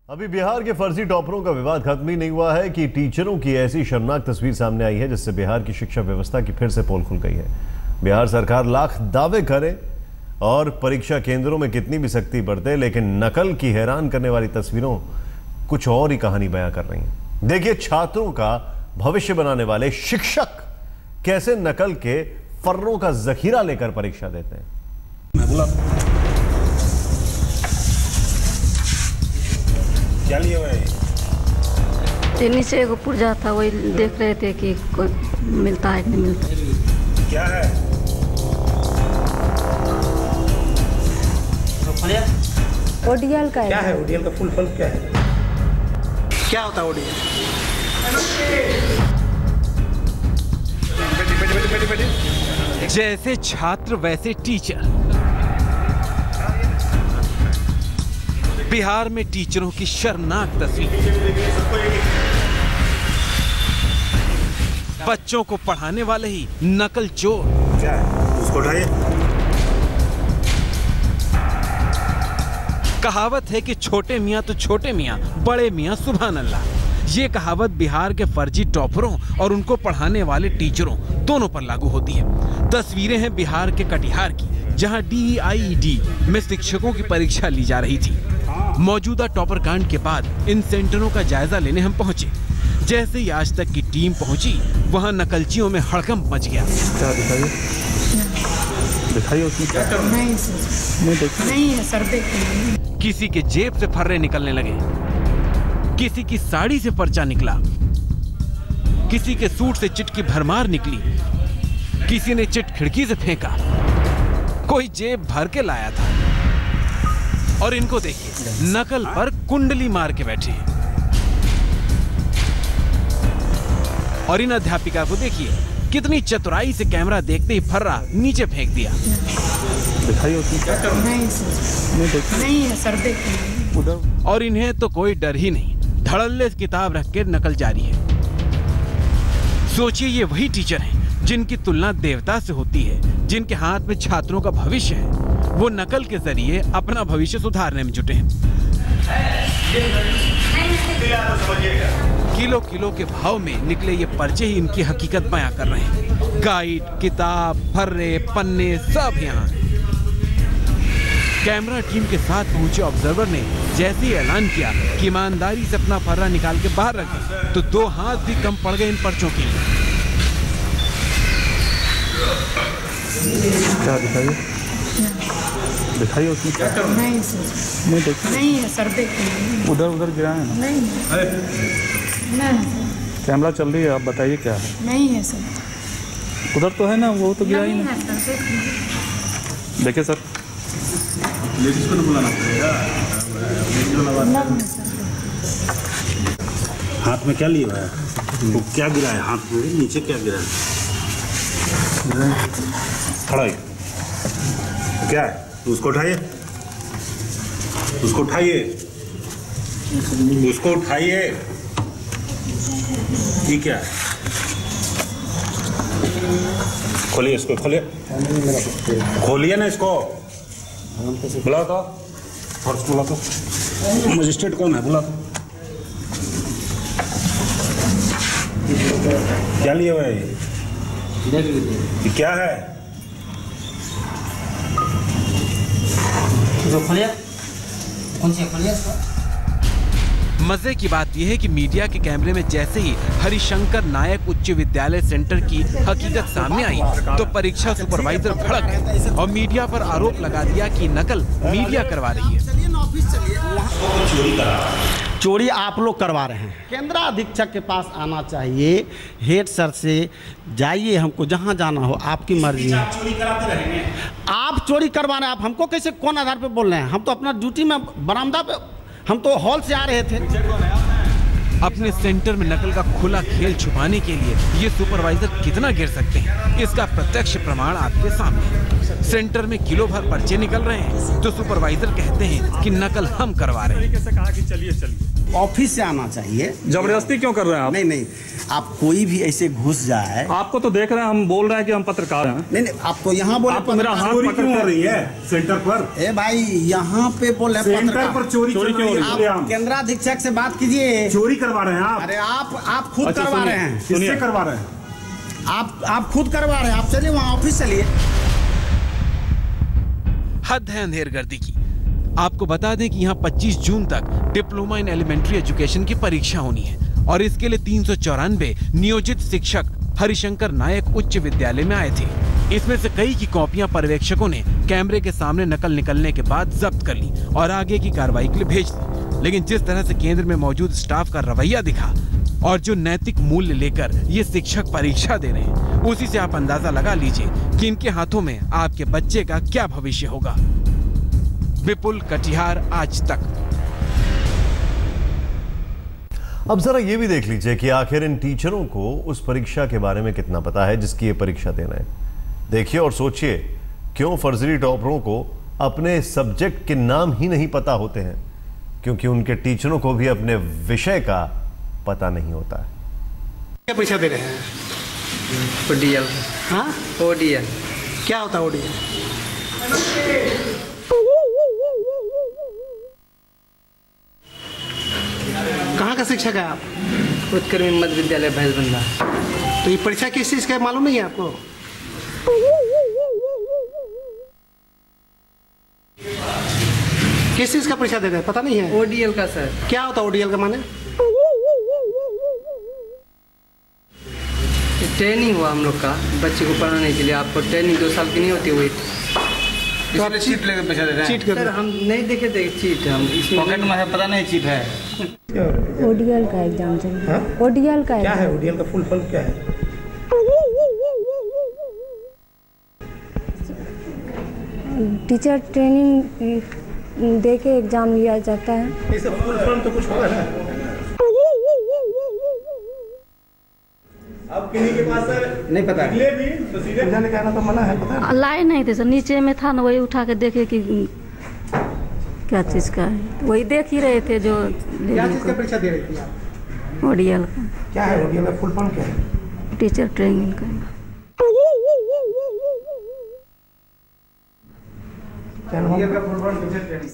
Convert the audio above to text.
अभी बिहार के फर्जी टॉपरों का विवाद खत्म ही नहीं हुआ है कि टीचरों की ऐसी शर्मनाक तस्वीर सामने आई है जिससे बिहार की शिक्षा व्यवस्था की फिर से पोल खुल गई है। बिहार सरकार लाख दावे करे और परीक्षा केंद्रों में कितनी भी सख्ती बरते, लेकिन नकल की हैरान करने वाली तस्वीरों कुछ और ही कहानी बयां कर रही हैं। देखिए छात्रों का भविष्य बनाने वाले शिक्षक कैसे नकल के फर्रों का जखीरा लेकर परीक्षा देते हैं। क्या लिया हुआ है? नीचे एगो पुर्जा था, वही देख रहे थे कि कोई मिलता है कि नहीं मिलता। क्या है? ओडीएल का है। क्या है ओडीएल का फुल फॉर्म क्या है? क्या होता है ओडीएल? जैसे छात्र वैसे टीचर। बिहार में टीचरों की शर्मनाक तस्वीर। बच्चों को पढ़ाने वाले ही नकल चोर। क्या है? उसको उठाइए। कहावत है कि छोटे मियाँ तो छोटे मियाँ, बड़े मियाँ सुभान अल्लाह। ये कहावत बिहार के फर्जी टॉपरों और उनको पढ़ाने वाले टीचरों दोनों पर लागू होती है। तस्वीरें हैं बिहार के कटिहार की, जहां DEIED में शिक्षकों की परीक्षा ली जा रही थी। मौजूदा टॉपर कांड के बाद इन सेंटरों का जायजा लेने हम पहुंचे। जैसे ही आज तक की टीम पहुंची, वहां नकलचियों में हड़कंप मच गया। क्या दिखाइए? दिखाइए उसमें क्या? नहीं है सर, देखिए। किसी के जेब से फर्रे निकलने लगे, किसी की साड़ी से पर्चा निकला, किसी के सूट से चिट की भरमार निकली, किसी ने चिट खिड़की से फेंका, कोई जेब भर के लाया था। और इनको देखिए, नकल पर कुंडली मार के बैठे हैं। और इन अध्यापिका को देखिए, कितनी चतुराई से कैमरा देखते ही फर्रा नीचे फेंक दिया। दिखाइए उसमें क्या? नहीं है सर, देखिए। और इन्हें तो कोई डर ही नहीं, धड़ल्ले किताब रख के नकल जारी है। सोचिए, ये वही टीचर हैं जिनकी तुलना देवता से होती है, जिनके हाथ में छात्रों का भविष्य है। वो नकल के जरिए अपना भविष्य सुधारने में जुटे हैं। किलो किलो के भाव में निकले ये पर्चे ही इनकी हकीकत बयां कर रहे हैं। गाइड, किताब, फर्रे, पन्ने सब यहाँ। कैमरा टीम के साथ पहुंचे ऑब्जर्वर ने जैसे ही ऐलान किया कि ईमानदारी से अपना फर्रा निकाल के बाहर रखें, तो दो हाथ भी कम पड़ गए इन पर्चों के लिए। क्या दिखाइए? दिखाइए उसमें क्या? नहीं है सर, देखिए। उधर गिरा है ना? नहीं कैमरा चल रही है, आप बताइए क्या है? नहीं है सर। उधर तो है ना, वो तो गिरा ही ना। देखिए सर, लेडीज को तो बुलाना पड़ेगा। हाथ में क्या लिया हुआ है? वो क्या गिरा है हाथ में? नीचे क्या गिरा है? खड़ा है क्या है? उसको उठाइए, उसको उठाइए, उसको उठाइए। ये क्या है? खोलिए इसको, खोलिए, खोलिए ना इसको। बुलाओ तो, फर्स्ट बुला तो। मजिस्ट्रेट कौन है? बुला तो। क्या लिया हुआ है ये? क्या है? जो खोलिए, कौन सी खोलिए? मजे की बात यह है कि मीडिया के कैमरे में जैसे ही हरिशंकर नायक उच्च विद्यालय सेंटर की हकीकत सामने आई, तो परीक्षा सुपरवाइजर भड़क गए और मीडिया पर आरोप लगा दिया कि नकल मीडिया करवा रही है। चोरी आप लोग करवा रहे हैं। केंद्र अधीक्षक के पास आना चाहिए, हेड सर से जाइए, हमको जहाँ जाना हो, आपकी मर्जी है। चोरी कराते रहेंगे। आप चोरी करवा रहे हैं, आप हमको कैसे, कौन आधार पे बोल रहे हैं? हम तो अपना ड्यूटी में बरामदा पे, हम तो हॉल से आ रहे थे। अपने सेंटर में नकल का खुला खेल छुपाने के लिए ये सुपरवाइजर कितना गिर सकते हैं, इसका प्रत्यक्ष प्रमाण आपके सामने है। सेंटर में किलो भर पर्चे निकल रहे हैं तो सुपरवाइजर कहते हैं कि नकल हम करवा रहे हैं। कैसे कहा कि चलिए चलिए, ऑफिस से आना चाहिए। जबरदस्ती क्यों कर रहे हैं आप? नहीं, आप कोई भी ऐसे घुस जाए। आपको तो देख रहे हैं, हम बोल रहे हैं कि हम पत्रकार हैं। नहीं, आपको यहाँ बोले आपको मेरा हाथ पकड़ क्यों रही है सेंटर पर? ए भाई, यहाँ पे बोले सेंटर पर चोरी क्यों हो रही है? आप केंद्राधीक्षक से बात कीजिए। चोरी करवा रहे हैं आप? अरे आप खुद करवा रहे हैं। किससे करवा रहे हैं? आप खुद करवा रहे हैं। आप चलिए वहाँ ऑफिस चलिए। हद है अंधेरगर्दी की। आपको बता दें कि यहाँ 25 जून तक डिप्लोमा इन एलिमेंट्री एजुकेशन की परीक्षा होनी है और इसके लिए 394 नियोजित शिक्षक हरिशंकर नायक उच्च विद्यालय में आए थे। इसमें से कई की कॉपियां पर्यवेक्षकों ने कैमरे के सामने नकल निकलने के बाद जब्त कर ली और आगे की कार्रवाई के लिए भेज दी। लेकिन जिस तरह से केंद्र में मौजूद स्टाफ का रवैया दिखा और जो नैतिक मूल्य लेकर ये शिक्षक परीक्षा दे रहे हैं, उसी से आप अंदाजा लगा लीजिए कि इनके हाथों में आपके बच्चे का क्या भविष्य होगा। विपुल कटिहार, आज तक। अब जरा ये भी देख लीजिए कि आखिर इन टीचरों को उस परीक्षा के बारे में कितना पता है जिसकी ये परीक्षा देना है। देखिए और सोचिए, क्यों फर्जी टॉपरों को अपने सब्जेक्ट के नाम ही नहीं पता होते हैं? क्योंकि उनके टीचरों को भी अपने विषय का पता नहीं होता है। क्या परीक्षा दे रहे हैं? ओडीएल। हाँ, ओडीएल क्या होता है ओडीएल? कहाँ का शिक्षक है आप? उत्कर्मी मध्य विद्यालय भैंसबंधा। तो ये परीक्षा किस चीज का मालूम नहीं है आपको? किस चीज का परीक्षा दे रहे हैं, पता नहीं है? ओडीएल का सर। क्या होता है ओडीएल का माने? ट्रेनिंग हुआ हम लोग का बच्चे को पढ़ाने के लिए। आपको ट्रेनिंग 2 साल की नहीं होती हुई, तो आप चीट लेकर पैसा दे रहे हैं? चीट कर सर हम नहीं देखे थे चीट। हम इसमें पॉकेट में है, पता नहीं चीट है। ओडीएल का एग्जाम चल रहा है। ओडीएल का क्या है? ओडीएल का फुल फॉर्म क्या है? टीचर ट्रेनिंग दे के एग्जाम लिया जाता है। ये सब फुल फॉर्म तो कुछ होगा ना? अब किन्हीं के पास नहीं पता है भी तो सीधे जाने का तो मना है, पता है? लाए नहीं थे सर, नीचे में था ना, वही उठा के देखे कि क्या चीज़ का है, वही देख ही रहे थे जो क्या चीज़ का परीक्षा दे रही थी आप? ओडीएल का। क्या है ओडीएल का फुल फॉर्म क्या है? टीचर ट्रेनिंग का। ओडीएल का फुल फॉर्म टीचर ट्रेनिंग।